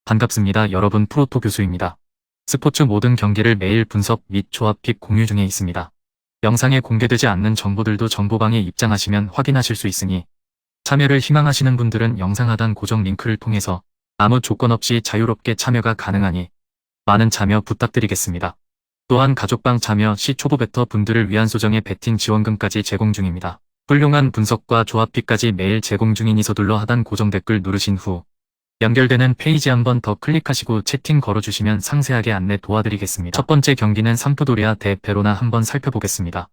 반갑습니다. 여러분, 프로토 교수입니다. 스포츠 모든 경기를 매일 분석 및 조합 픽 공유 중에 있습니다. 영상에 공개되지 않는 정보들도 정보방에 입장하시면 확인하실 수 있으니 참여를 희망하시는 분들은 영상 하단 고정 링크를 통해서 아무 조건 없이 자유롭게 참여가 가능하니 많은 참여 부탁드리겠습니다. 또한 가족방 참여 시 초보 베터 분들을 위한 소정의 베팅 지원금까지 제공 중입니다. 훌륭한 분석과 조합 픽까지 매일 제공 중이니 서둘러 하단 고정 댓글 누르신 후 연결되는 페이지 한번 더 클릭하시고 채팅 걸어주시면 상세하게 안내 도와드리겠습니다. 첫 번째 경기는 삼프도리아 대 베로나 한번 살펴보겠습니다.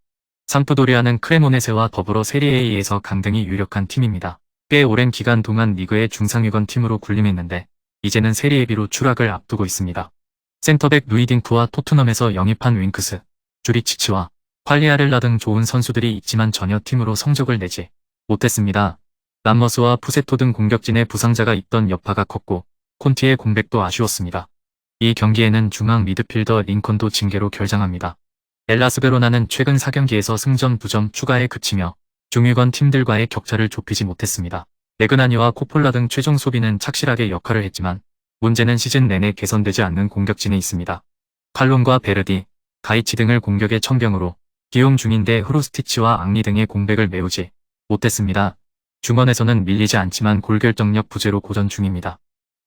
삼프도리아는 크레모네세와 더불어 세리에A에서 강등이 유력한 팀입니다. 꽤 오랜 기간 동안 리그의 중상위권 팀으로 군림했는데 이제는 세리에B로 추락을 앞두고 있습니다. 센터백 루이딩크와 토트넘에서 영입한 윙크스, 주리치치와 퀄리아렐라 등 좋은 선수들이 있지만 전혀 팀으로 성적을 내지 못했습니다. 람머스와 푸세토 등 공격진의 부상자가 있던 여파가 컸고 콘티의 공백도 아쉬웠습니다. 이 경기에는 중앙 미드필더 링컨도 징계로 결장합니다. 엘라스 베로나는 최근 4경기에서 승점 2점 추가에 그치며 중위권 팀들과의 격차를 좁히지 못했습니다. 레그나니와 코폴라 등 최종 수비는 착실하게 역할을 했지만 문제는 시즌 내내 개선되지 않는 공격진에 있습니다. 칼론과 베르디, 가이치 등을 공격의 천병으로 기용 중인데 후루스티치와 앙리 등의 공백을 메우지 못했습니다. 중원에서는 밀리지 않지만 골결정력 부재로 고전 중입니다.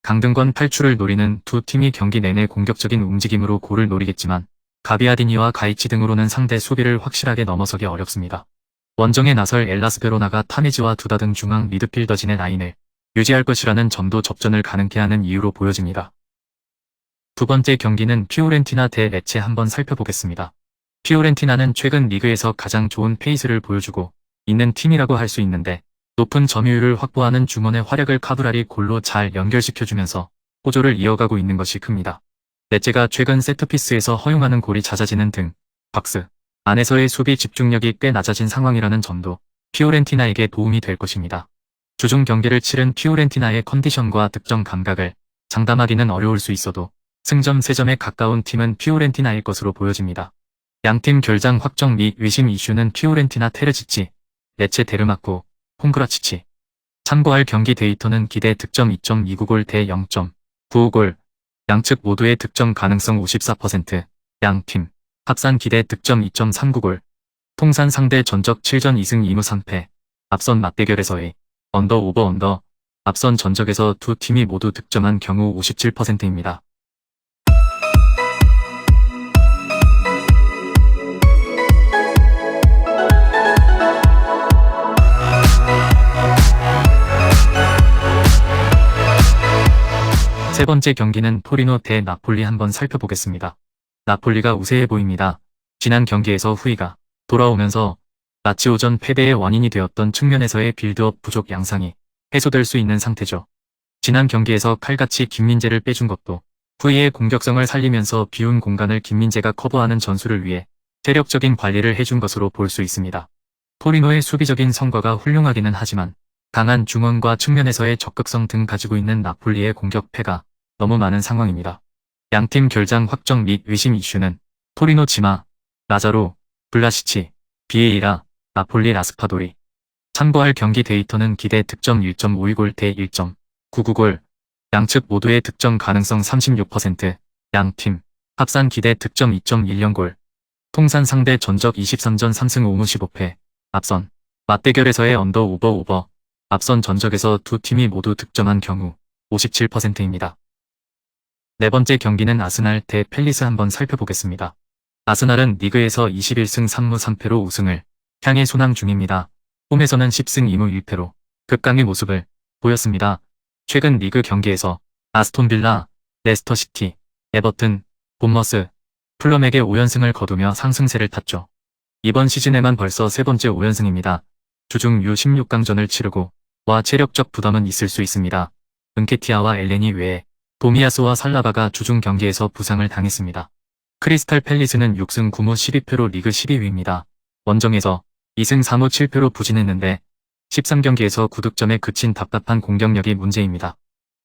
강등권 탈출을 노리는 두 팀이 경기 내내 공격적인 움직임으로 골을 노리겠지만 가비아디니와 가이치 등으로는 상대 수비를 확실하게 넘어서기 어렵습니다. 원정에 나설 엘라스 베로나가 타메지와 두다 등 중앙 미드필더진의 라인을 유지할 것이라는 점도 접전을 가능케 하는 이유로 보여집니다. 두 번째 경기는 피오렌티나 대 레체 한번 살펴보겠습니다. 피오렌티나는 최근 리그에서 가장 좋은 페이스를 보여주고 있는 팀이라고 할 수 있는데 높은 점유율을 확보하는 중원의 활약을 카브랄이 골로 잘 연결시켜주면서 호조를 이어가고 있는 것이 큽니다. 레체가 최근 세트피스에서 허용하는 골이 잦아지는 등 박스 안에서의 수비 집중력이 꽤 낮아진 상황이라는 점도 피오렌티나에게 도움이 될 것입니다. 주중 경기를 치른 피오렌티나의 컨디션과 득점 감각을 장담하기는 어려울 수 있어도 승점 3점에 가까운 팀은 피오렌티나일 것으로 보여집니다. 양팀 결장 확정 및 의심 이슈는 피오렌티나 테르지치, 레체 데르마코, 콩그라치치. 참고할 경기 데이터는 기대 득점 2.29골 대 0.95골, 양측 모두의 득점 가능성 54%, 양팀 합산 기대 득점 2.39골, 통산 상대 전적 7전 2승 2무 3패, 앞선 맞대결에서의 언더 오버 언더, 앞선 전적에서 두 팀이 모두 득점한 경우 57%입니다. 세 번째 경기는 토리노 대 나폴리 한번 살펴보겠습니다. 나폴리가 우세해 보입니다. 지난 경기에서 후이가 돌아오면서 라치오전 패배의 원인이 되었던 측면에서의 빌드업 부족 양상이 해소될 수 있는 상태죠. 지난 경기에서 칼같이 김민재를 빼준 것도 후이의 공격성을 살리면서 비운 공간을 김민재가 커버하는 전술을 위해 체력적인 관리를 해준 것으로 볼 수 있습니다. 토리노의 수비적인 성과가 훌륭하기는 하지만 강한 중원과 측면에서의 적극성 등 가지고 있는 나폴리의 공격패가 너무 많은 상황입니다. 양팀 결장 확정 및 의심 이슈는 토리노 지마, 라자로, 블라시치, 비에이라, 나폴리 라스파도리. 참고할 경기 데이터는 기대 득점 1.52골 대 1.99골, 양측 모두의 득점 가능성 36%, 양팀 합산 기대 득점 2.10골, 통산 상대 전적 23전 3승 5무 15패, 앞선 맞대결에서의 언더 오버, 앞선 전적에서 두 팀이 모두 득점한 경우 57%입니다. 네 번째 경기는 아스날 대 팰리스 한번 살펴보겠습니다. 아스날은 리그에서 21승 3무 3패로 우승을 향해 순항 중입니다. 홈에서는 10승 2무 1패로 극강의 모습을 보였습니다. 최근 리그 경기에서 아스톤 빌라, 레스터시티, 에버튼, 본머스, 풀럼에게 5연승을 거두며 상승세를 탔죠. 이번 시즌에만 벌써 세 번째 5연승입니다. 주중 U16강전을 치르고 와 체력적 부담은 있을 수 있습니다. 은케티아와 엘레니 외에 도미아스와 살라바가 주중 경기에서 부상을 당했습니다. 크리스탈 팰리스는 6승 9무 12패로 리그 12위입니다. 원정에서 2승 4무 7패로 부진했는데 13경기에서 9득점에 그친 답답한 공격력이 문제입니다.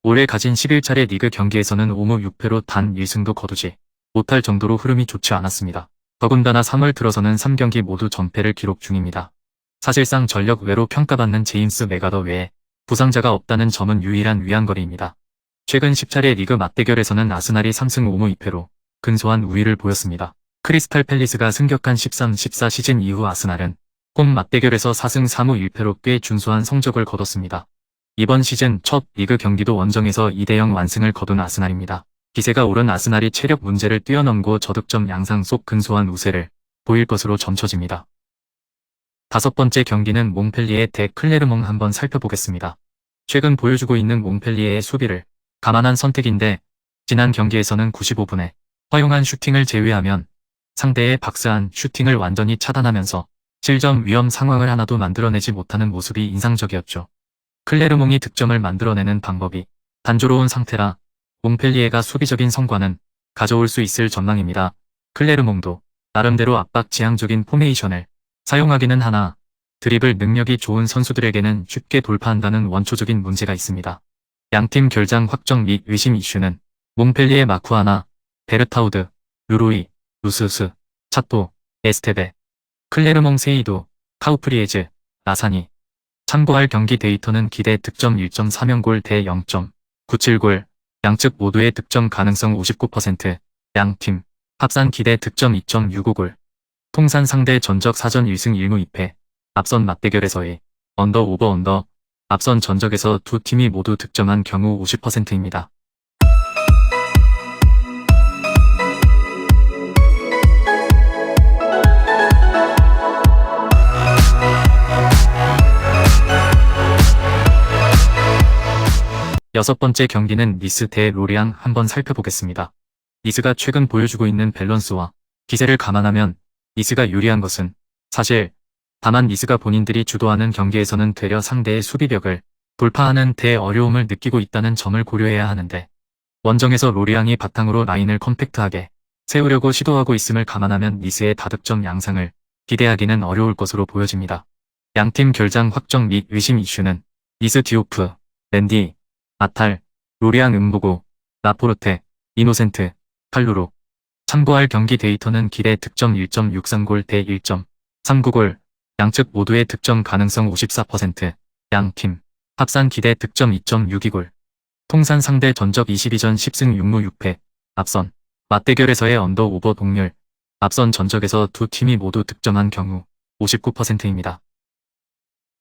올해 가진 11차례 리그 경기에서는 5무 6패로 단 1승도 거두지 못할 정도로 흐름이 좋지 않았습니다. 더군다나 3월 들어서는 3경기 모두 전패를 기록 중입니다. 사실상 전력 외로 평가받는 제임스 맥아더 외에 부상자가 없다는 점은 유일한 위안거리입니다. 최근 10차례 리그 맞대결에서는 아스날이 3승 5무 2패로 근소한 우위를 보였습니다. 크리스탈 팰리스가 승격한 13-14 시즌 이후 아스날은 홈 맞대결에서 4승 4무 1패로 꽤 준수한 성적을 거뒀습니다. 이번 시즌 첫 리그 경기도 원정에서 2대0 완승을 거둔 아스날입니다. 기세가 오른 아스날이 체력 문제를 뛰어넘고 저득점 양상 속 근소한 우세를 보일 것으로 점쳐집니다. 다섯 번째 경기는 몽펠리에 대 클레르몽 한번 살펴보겠습니다. 최근 보여주고 있는 몽펠리에의 수비를 감안한 선택인데 지난 경기에서는 95분에 허용한 슈팅을 제외하면 상대의 박스한 슈팅을 완전히 차단하면서 실점 위험 상황을 하나도 만들어내지 못하는 모습이 인상적이었죠. 클레르몽이 득점을 만들어내는 방법이 단조로운 상태라 몽펠리에가 수비적인 성과는 가져올 수 있을 전망입니다. 클레르몽도 나름대로 압박 지향적인 포메이션을 사용하기는 하나 드리블 능력이 좋은 선수들에게는 쉽게 돌파한다는 원초적인 문제가 있습니다. 양팀 결장 확정 및 의심 이슈는 몽펠리에 마쿠아나, 베르타우드, 루로이, 루스스, 차토, 에스테베, 클레르몽 세이도, 카우프리에즈, 라사니. 참고할 경기 데이터는 기대 득점 1.4명골 대 0.97골, 양측 모두의 득점 가능성 59%, 양팀 합산 기대 득점 2.65골, 통산 상대 전적 4전 1승 1무 2패, 앞선 맞대결에서의 언더 오버 언더, 앞선 전적에서 두 팀이 모두 득점한 경우 50%입니다. 여섯 번째 경기는 니스 대 로리앙 한번 살펴보겠습니다. 니스가 최근 보여주고 있는 밸런스와 기세를 감안하면 니스가 유리한 것은 사실, 다만 니스가 본인들이 주도하는 경기에서는 되려 상대의 수비벽을 돌파하는 대어려움을 느끼고 있다는 점을 고려해야 하는데 원정에서 로리앙이 바탕으로 라인을 컴팩트하게 세우려고 시도하고 있음을 감안하면 니스의 다득점 양상을 기대하기는 어려울 것으로 보여집니다. 양팀 결장 확정 및 의심 이슈는 니스 디오프, 랜디, 아탈, 로리앙 음보고, 라포르테, 이노센트, 칼루로. 참고할 경기 데이터는 기대 득점 1.63골 대 1.39골, 양측 모두의 득점 가능성 54%, 양팀 합산 기대 득점 2.62골, 통산 상대 전적 22전 10승 6무 6패, 앞선 맞대결에서의 언더 오버 동률, 앞선 전적에서 두 팀이 모두 득점한 경우 59%입니다.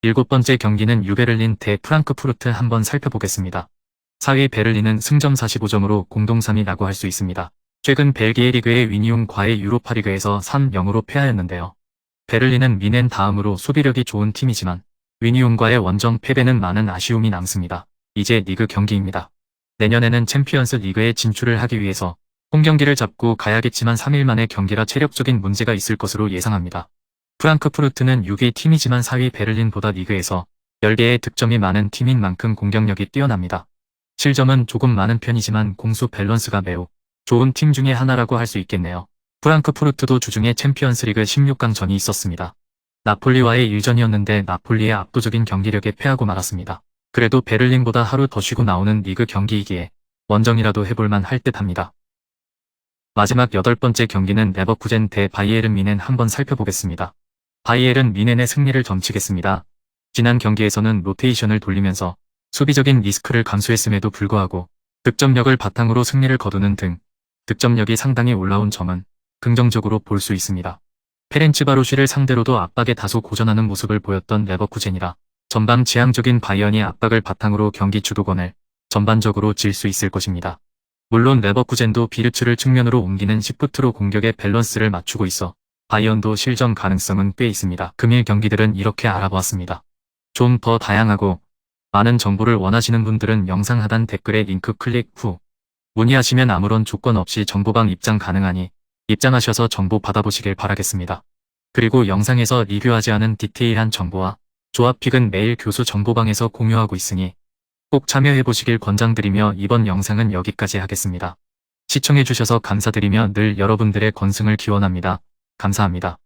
일곱 번째 경기는 유베를린 대 프랑크푸르트 한번 살펴보겠습니다. 4위 베를린은 승점 45점으로 공동 3위라고 할 수 있습니다. 최근 벨기에 리그의 위니움과의 유로파리그에서 3-0으로 패하였는데요. 베를린은 미넨 다음으로 수비력이 좋은 팀이지만 위니움과의 원정 패배는 많은 아쉬움이 남습니다. 이제 리그 경기입니다. 내년에는 챔피언스 리그에 진출을 하기 위해서 홈경기를 잡고 가야겠지만 3일 만의 경기라 체력적인 문제가 있을 것으로 예상합니다. 프랑크푸르트는 6위 팀이지만 4위 베를린보다 리그에서 10개의 득점이 많은 팀인 만큼 공격력이 뛰어납니다. 실점은 조금 많은 편이지만 공수 밸런스가 매우 좋은 팀 중에 하나라고 할 수 있겠네요. 프랑크푸르트도 주중에 챔피언스리그 16강전이 있었습니다. 나폴리와의 1전이었는데 나폴리의 압도적인 경기력에 패하고 말았습니다. 그래도 베를린보다 하루 더 쉬고 나오는 리그 경기이기에 원정이라도 해볼만 할 듯합니다. 마지막 8번째 경기는 레버쿠젠 대 바이에른 미넨 한번 살펴보겠습니다. 바이에른 미넨의 승리를 점치겠습니다. 지난 경기에서는 로테이션을 돌리면서 수비적인 리스크를 감수했음에도 불구하고 득점력을 바탕으로 승리를 거두는 등 득점력이 상당히 올라온 점은 긍정적으로 볼 수 있습니다. 페렌츠바로쉬를 상대로도 압박에 다소 고전하는 모습을 보였던 레버쿠젠이라 전방 지향적인 바이언이 압박을 바탕으로 경기 주도권을 전반적으로 질 수 있을 것입니다. 물론 레버쿠젠도 비르츠를 측면으로 옮기는 시프트로 공격의 밸런스를 맞추고 있어 바이언도 실점 가능성은 꽤 있습니다. 금일 경기들은 이렇게 알아보았습니다. 좀 더 다양하고 많은 정보를 원하시는 분들은 영상 하단 댓글에 링크 클릭 후 문의하시면 아무런 조건 없이 정보방 입장 가능하니 입장하셔서 정보 받아보시길 바라겠습니다. 그리고 영상에서 리뷰하지 않은 디테일한 정보와 조합픽은 매일 교수 정보방에서 공유하고 있으니 꼭 참여해보시길 권장드리며 이번 영상은 여기까지 하겠습니다. 시청해주셔서 감사드리며 늘 여러분들의 건승을 기원합니다. 감사합니다.